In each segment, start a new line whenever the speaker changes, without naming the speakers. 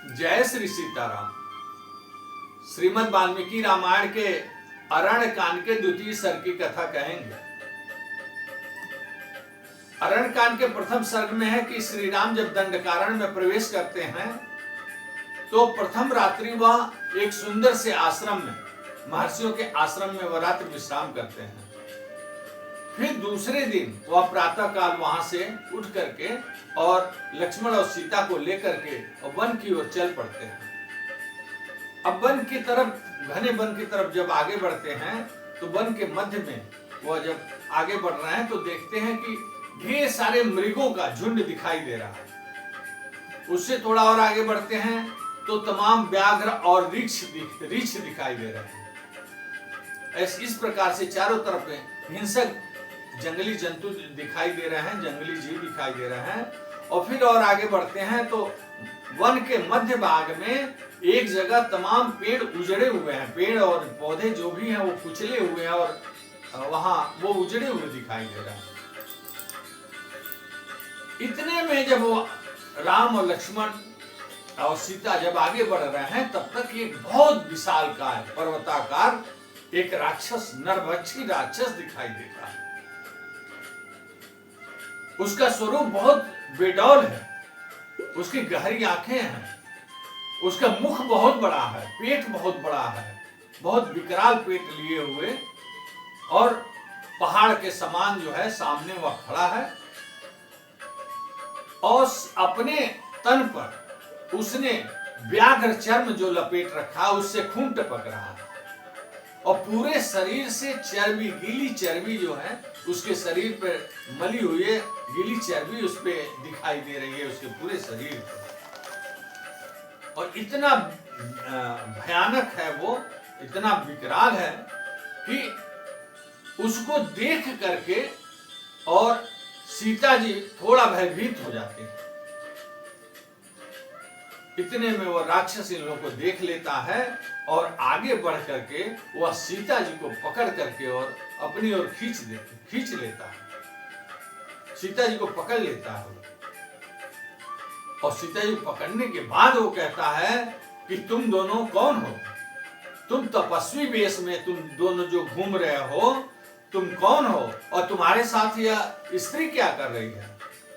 जय श्री सीताराम। श्रीमद् वाल्मीकि रामायण के अरण्य कांड के द्वितीय सर्ग की कथा कहेंगे। अरण्य कांड के प्रथम सर्ग में है कि श्री राम जब दंडकारण्य में प्रवेश करते हैं तो प्रथम रात्रि वह एक सुंदर से आश्रम में, महर्षियों के आश्रम में वह रात्रि विश्राम करते हैं। फिर दूसरे दिन वह प्रातः काल वहां से उठ करके और लक्ष्मण और सीता को लेकर के वन की ओर चल पड़ते हैं। अब वन की तरफ, घने वन की तरफ जब आगे बढ़ते हैं तो वन के मध्य में वह जब आगे बढ़ रहे हैं तो देखते हैं कि ढेर सारे मृगों का झुंड दिखाई दे रहा है। उससे थोड़ा और आगे बढ़ते हैं तो तमाम व्याघ्र और रीछ दिखाई दे रहे हैं। इस प्रकार से चारों तरफ हिंसक जंगली जंतु दिखाई दे रहे हैं, जंगली जीव दिखाई दे रहे हैं। और फिर और आगे बढ़ते हैं तो वन के मध्य भाग में एक जगह तमाम पेड़ उजड़े हुए हैं, पेड़ और पौधे जो भी हैं वो कुचले हुए हैं और वहां वो उजड़े हुए दिखाई दे रहे हैं। इतने में जब वो राम और लक्ष्मण और सीता जब आगे बढ़ रहे हैं तब तक एक बहुत विशालकाय पर्वताकार एक राक्षस, नरभक्षी राक्षस दिखाई देता है। उसका स्वरूप बहुत बेडौल है, उसकी गहरी आंखें हैं, उसका मुख बहुत बड़ा है, पेट बहुत बड़ा है, बहुत विकराल पेट लिए हुए, और पहाड़ के समान जो है सामने वह खड़ा है और अपने तन पर उसने व्याघ्र चर्म जो लपेट रखा है उससे खून टपक रहा है और पूरे शरीर से चर्बी, गीली चर्बी जो है उसके शरीर पर मली हुई है, गीली चर्बी उस पे दिखाई दे रही है उसके पूरे शरीर पर। और इतना भयानक है वो, इतना विकराल है कि उसको देख करके और सीता जी थोड़ा भयभीत हो जाती है। इतने में वो राक्षस इन लोगों को देख लेता है और आगे बढ़ करके वह सीता जी को पकड़ करके और अपनी ओर खींच लेता है, सीता जी को पकड़ लेता है। और सीता जी को पकड़ने के बाद वो कहता है कि तुम दोनों कौन हो? तुम तपस्वी वेश में तुम दोनों जो घूम रहे हो, तुम कौन हो और तुम्हारे साथ यह स्त्री क्या कर रही है?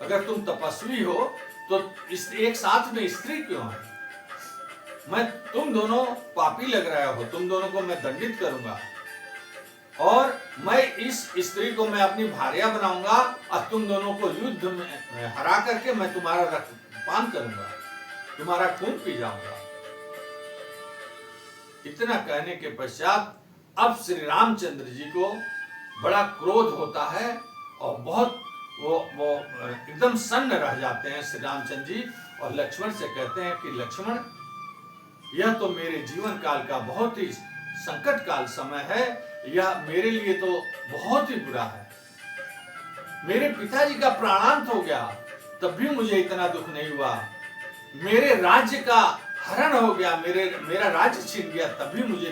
अगर तुम तपस्वी हो तो इस एक साथ में स्त्री क्यों है? मैं, तुम दोनों पापी लग रहे हो, तुम दोनों को मैं दंडित करूंगा और मैं इस स्त्री को मैं अपनी भार्या बनाऊंगा और तुम दोनों को युद्ध में हरा करके मैं तुम्हारा रक्तपान करूंगा, तुम्हारा खून पी जाऊंगा। इतना कहने के पश्चात अब श्री रामचंद्र जी को बड़ा क्रोध होता है और बहुत वो एकदम सन्न रह जाते हैं श्री रामचंद्र जी और लक्ष्मण से कहते हैं कि लक्ष्मण, यह तो मेरे जीवन काल का बहुत ही संकट काल समय है, यह मेरे लिए तो बहुत ही बुरा है। मेरे पिताजी का प्राणांत हो गया तब भी मुझे इतना दुख नहीं हुआ, मेरे राज्य का हरण हो गया, मेरा राज्य छीन गया तब भी मुझे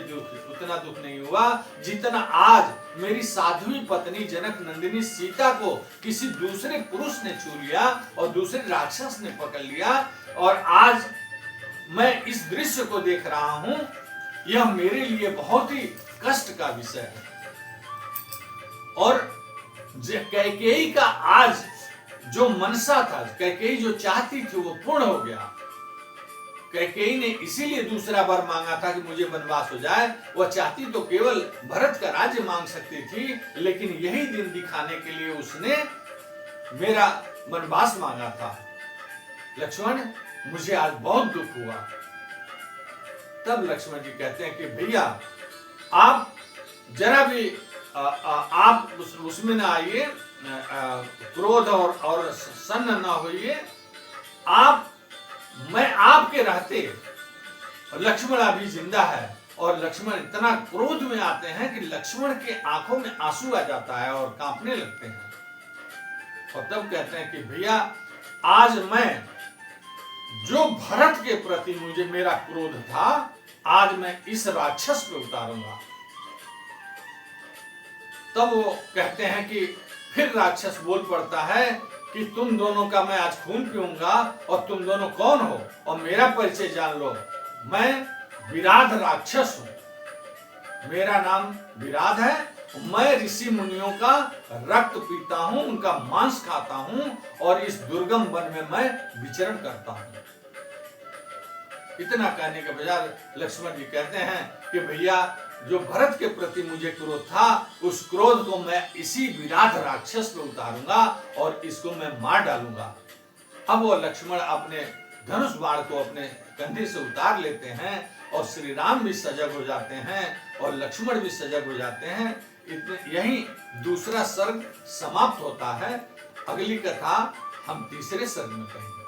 उतना दुख नहीं हुआ जितना आज मेरी साध्वी पत्नी जनक नंदिनी सीता को किसी दूसरे पुरुष ने छू लिया और दूसरे राक्षस ने पकड़ लिया। और आज मैं इस दृश्य को देख रहा हूं, यह मेरे लिए बहुत ही कष्ट का विषय है। और कैकेयी का आज जो मनसा था, कैकेयी जो चाहती थी वो पूर्ण हो गया। कैकेयी ने इसीलिए दूसरा वर मांगा था कि मुझे वनवास हो जाए। वह चाहती तो केवल भरत का राज्य मांग सकती थी, लेकिन यही दिन दिखाने के लिए उसने मेरा वनवास मांगा था। लक्ष्मण, मुझे आज बहुत दुख हुआ। तब लक्ष्मण जी कहते हैं कि भैया आप जरा भी आप उसमें ना आइए, क्रोध और सन्न ना होइए। मैं आपके रहते, लक्ष्मण अभी जिंदा है। और लक्ष्मण इतना क्रोध में आते हैं कि लक्ष्मण के आंखों में आंसू आ जाता है और कांपने लगते हैं। और तब कहते हैं कि भैया आज मैं जो भरत के प्रति मुझे मेरा क्रोध था, आज मैं इस राक्षस पे उतारूंगा। तब वो कहते हैं कि फिर राक्षस बोल पड़ता है कि तुम दोनों का मैं आज खून पीऊंगा और तुम दोनों कौन हो और मेरा परिचय जान लो। मैं विराध राक्षस हूं, मेरा नाम विराध है। मैं ऋषि मुनियों का रक्त पीता हूं, उनका मांस खाता हूं और इस दुर्गम वन में मैं विचरण करता हूं। इतना कहने के बजाय लक्ष्मण जी कहते हैं कि भैया जो भरत के प्रति मुझे क्रोध था, उस क्रोध को मैं इसी विराध राक्षस पे उतारूंगा और इसको मैं मार डालूंगा। अब वो लक्ष्मण अपने धनुष बाण को अपने कंधे से उतार लेते हैं और श्री राम भी सजग हो जाते हैं और लक्ष्मण भी सजग हो जाते हैं। यही दूसरा सर्ग समाप्त होता है। अगली कथा हम तीसरे सर्ग में कहेंगे।